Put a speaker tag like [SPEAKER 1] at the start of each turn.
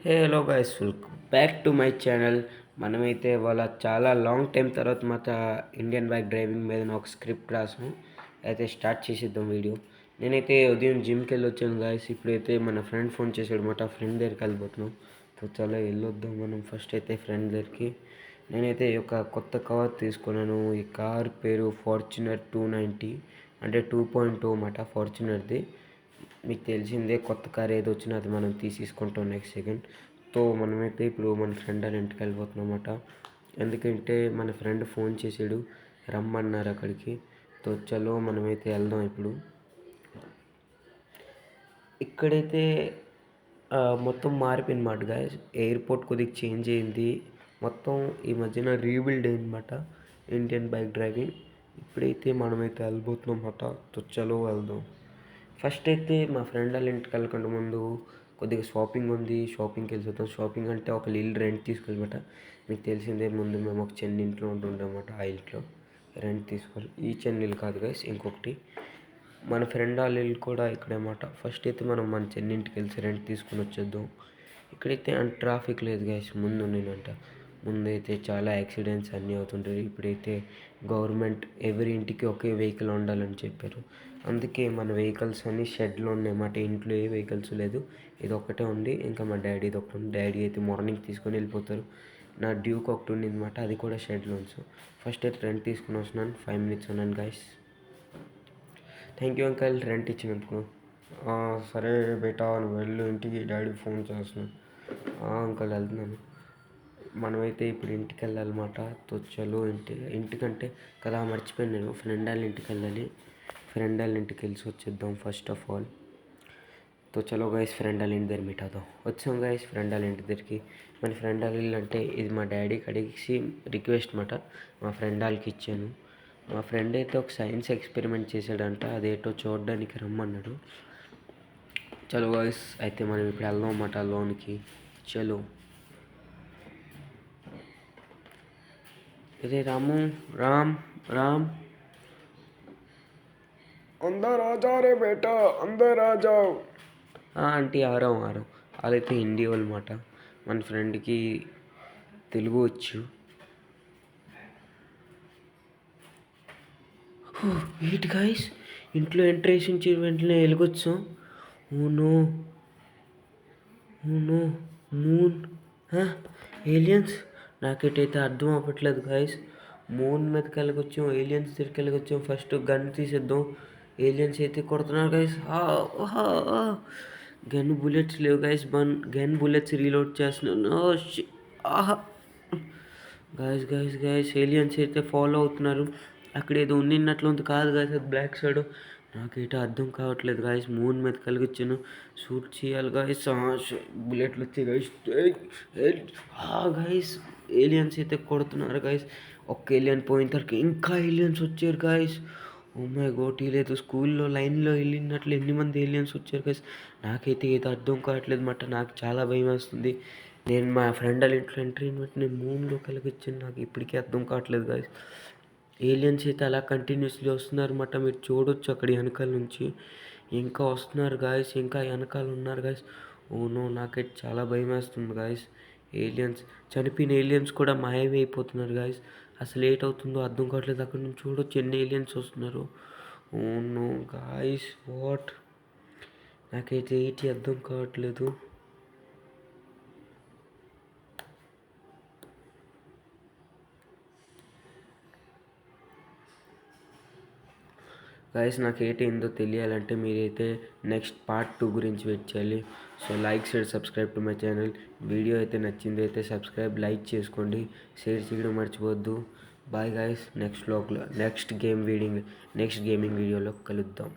[SPEAKER 1] Hey hello guys, welcome back to my channel. మనమైతే వాళ్ళ చాలా లాంగ్ టైం తర్వాత ఇండియన్ బైక్ డ్రైవింగ్ మీద ఒక స్క్రిప్ట్ రాసాము. అయితే స్టార్ట్ చేసేద్దాం వీడియో. నేనైతే ఉదయం జిమ్కి వెళ్ళి వచ్చాను గాయస్. ఇప్పుడైతే మన ఫ్రెండ్ ఫోన్ చేసాడు అనమాట. ఫ్రెండ్ దగ్గరికి వెళ్ళిపోతున్నాం. చాలా వెళ్ళొద్దాం మనం ఫస్ట్ అయితే ఫ్రెండ్ దగ్గరికి. నేనైతే ఒక కొత్త కార్ తీసుకున్నాను. ఈ కార్ పేరు ఫార్చునర్ 290, అంటే 2.2 అన్నమాట ఫార్చునర్ది. మీకు తెలిసిందే, కొత్త కార్ ఏది వచ్చినా అది మనం తీసేసుకుంటాం నెక్స్ట్ సెకండ్. మనమైతే ఇప్పుడు మన ఫ్రెండ్ వాళ్ళ ఇంటికి వెళ్ళిపోతున్నాం అన్నమాట. ఎందుకంటే మన ఫ్రెండ్ ఫోన్ చేసాడు, రమ్మన్నారు అక్కడికి. చలో మనమైతే వెళ్దాం ఇప్పుడు. ఇక్కడైతే మొత్తం మారిపోయింది అన్నమాట గాయస్. ఎయిర్పోర్ట్ కొద్దిగా చేంజ్ అయింది. మొత్తం ఈ మధ్యన రీబిల్డ్ అయింది అన్నమాట ఇండియన్ బైక్ డ్రైవింగ్. ఇప్పుడైతే మనమైతే వెళ్ళిపోతున్నాం అన్నమాట. చలో వెళ్దాం. ఫస్ట్ అయితే మా ఫ్రెండ్ వాళ్ళ ఇంటికి వెళ్ళకుండా ముందు కొద్దిగా షాపింగ్ ఉంది, షాపింగ్కి వెళ్ళిపోతాం. షాపింగ్ అంటే ఒక ఇల్లు రెంట్ తీసుకెళ్ళమాట. మీకు తెలిసిందే, ముందు మేము ఒక చిన్న ఇంట్లో ఉంటుండమాట. ఆ ఇంట్లో రెంట్ తీసుకోవాలి. ఈ చిన్న ఇల్లు కాదు గైస్, ఇంకొకటి. మన ఫ్రెండ్ వాళ్ళ ఇల్లు కూడా ఇక్కడేమాట. ఫస్ట్ అయితే మనం మన చిన్న ఇంటికి వెళ్ళి రెంట్ తీసుకుని వచ్చేద్దాం. ఇక్కడైతే అంత ట్రాఫిక్ లేదు గైస్. ముందైతే చాలా యాక్సిడెంట్స్ అన్నీ అవుతుంటాయి. ఇప్పుడైతే గవర్నమెంట్ ఎవరి ఇంటికి ఒకే వెహికల్ ఉండాలని చెప్పారు. అందుకే మన వెహికల్స్ అన్నీ షెడ్లో ఉన్నాయన్నమాట. ఇంట్లో ఏ వెహికల్స్ లేదు, ఇది ఒక్కటే ఉంది. ఇంకా మా డాడీది ఒకటి ఉంది. డాడీ అయితే మార్నింగ్ తీసుకొని వెళ్ళిపోతారు. నా డ్యూక్ ఒకటి ఉంది అనమాట, అది కూడా షెడ్లో ఉంది. సో ఫస్ట్ అయితే రెంట్ తీసుకుని వస్తున్నాను. 5 minutes ఉన్నాను guys. Thank you uncle rent ఇచ్చినందుకు. సరే బేటా, నువ్వు వెళ్ళు ఇంటికి, డాడీ ఫోన్ చేస్తున్నాను. అంకల్ వెళ్తున్నాను. మనమైతే ఇప్పుడు ఇంటికి వెళ్ళాలన్నమాట. చలో ఇంటికంటే కదా మర్చిపోయాను, నేను ఫ్రెండ్ వాళ్ళ ఇంటికి వెళ్ళాలి. ఫ్రెండ్ వాళ్ళ ఇంటికి వెళ్ళి వచ్చేద్దాం ఫస్ట్ ఆఫ్ ఆల్. చలో గైస్, ఫ్రెండ్ వాళ్ళ ఇంటి దగ్గర మీట్ అవుదాం. వచ్చాం గైస్ ఫ్రెండ్ వాళ్ళ ఇంటి దగ్గరికి. మన ఫ్రెండ్ వాళ్ళ ఇల్లు అంటే ఇది మా డాడీకి అడిగి రిక్వెస్ట్ మాట మా ఫ్రెండ్ వాళ్ళకి ఇచ్చాను. మా ఫ్రెండ్ అయితే ఒక సైన్స్ ఎక్స్పెరిమెంట్ చేశాడంట, అదేటో చూడడానికి రమ్మన్నాడు. చలో గైస్, అయితే మనం ఇప్పుడు వెళ్దాం అన్నమాట లోన్కి. చలో. अरे रामू, राम राम,
[SPEAKER 2] अंदर आ जा रे बेटा, अंदर आ जाओ.
[SPEAKER 1] ఆంటీ ఆరాం వాళ్ళైతే హిందీ వాళ్ళు మాట. మన ఫ్రెండ్కి తెలుగు వచ్చు. ఏంటి గాయస్, ఇంట్లో ఎంట్రీ వేసి వెంటనే వెలుగొచ్చాం. ఊనో ఊనో మూన్, ఏలియన్స్. నాకేటైతే అర్థం అవ్వట్లేదు గాయస్. మూన్ మీదకి వెళ్ళకొచ్చాం, ఏలియన్స్ దగ్గరికి వెళ్ళకొచ్చాం. ఫస్ట్ గన్ తీసేద్దాం. ఏలియన్స్ అయితే కొడుతున్నారు గైస్. గన్ బుల్లెట్స్ లేవు గైస్. గన్ బుల్లెట్స్ రీలోడ్ చేస్తున్నాను. గైస్ గైస్ గైస్, ఏలియన్స్ అయితే ఫాలో అవుతున్నారు. అక్కడ ఏదో ఉన్నట్లు ఉంది, కాదు గైస్, అది బ్లాక్ సైడ్. నాకైతే అర్థం కావట్లేదు గాయస్. మూన్ మీద కలిగిచ్చాను, షూట్ చేయాలి గాయస్. బుల్లెట్లు వచ్చాయి గాయస్. గాయస్, ఏలియన్స్ అయితే కొడుతున్నారు గాయస్. ఒక్క ఏలియన్ పోయిన తర్వాత ఇంకా ఏలియన్స్ వచ్చారు గాయస్. ఓ మై గాడ్, లేదు స్కూల్లో లైన్లో వెళ్ళినట్లు ఎన్ని మంది ఏలియన్స్ వచ్చారు గాయస్. నాకైతే ఏదో అర్థం కావట్లేదు అన్నమాట. నాకు చాలా భయం వేస్తుంది. నేను మా ఫ్రెండ్ వాళ్ళ ఇంట్లో ఎంట్రీ నేను మూన్లో కలిగిచ్చాను. నాకు ఇప్పటికీ అర్థం కావట్లేదు గాయస్. ఏలియన్స్ అయితే అలా కంటిన్యూస్లీ వస్తున్నారు అన్నమాట. మీరు చూడొచ్చు అక్కడ వెనకాల నుంచి ఇంకా వస్తున్నారు గాయస్. ఇంకా వెనకాల ఉన్నారు గాయస్. ఓనో, నాకైతే చాలా భయం వేస్తుంది గాయస్. ఏలియన్స్, చనిపోయిన ఏలియన్స్ కూడా మాయమైపోతున్నారు గాయస్. అసలు ఏటవుతుందో అర్థం కావట్లేదు. అక్కడ నుంచి చూడొచ్చు ఎన్ని ఏలియన్స్ వస్తున్నారు. ఓనో గాయస్, వాట్, నాకైతే ఏంటి అర్థం కావట్లేదు. గైస్, నాకు ఏంటో తెలియాలంటే మీరైతే నెక్స్ట్ పార్ట్ 2 గురించి వెయిట్ చేయాలి. So like, share, subscribe to my channel. Video అయితే నచ్చింది అయితే సబ్స్క్రైబ్, లైక్ చేసుకోండి, షేర్ చేయడం మర్చిపోవద్దు. బాయ్ గైస్, నెక్స్ట్ గేమింగ్ వీడియోలో కలుద్దాం.